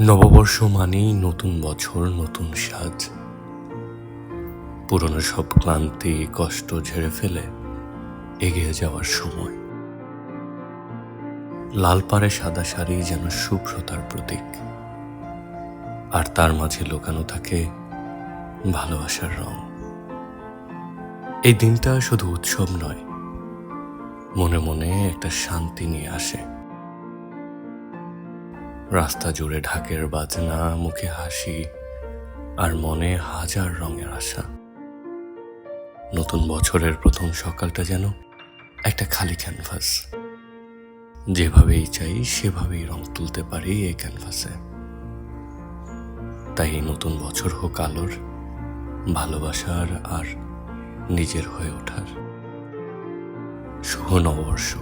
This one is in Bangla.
নববর্ষ মানেই নতুন বছর, নতুন সাজ। পুরনো সব ক্লান্তি কষ্ট ঝেড়ে ফেলে এগিয়ে যাওয়ার সময়। লাল পাড়ে সাদা শাড়ি যেন শুভ্রতার প্রতীক, আর তার মাঝে লুকানো থাকে ভালোবাসার রং। এই দিনটা শুধু উৎসব নয়, মনে মনে একটা শান্তি নিয়ে আসে। রাস্তা জুড়ে ঢাকের বাজনা, মুখে হাসি, আর মনে হাজার রঙের আশা। নতুন বছরের প্রথম সকালটা যেন একটা খালি ক্যানভাস, যেভাবেই চাই সেভাবেই রং তুলতে পারি এই ক্যানভাসে। তাই এই নতুন বছর হোক আলোর, ভালোবাসার আর নিজের হয়ে ওঠার। শুভ নববর্ষ।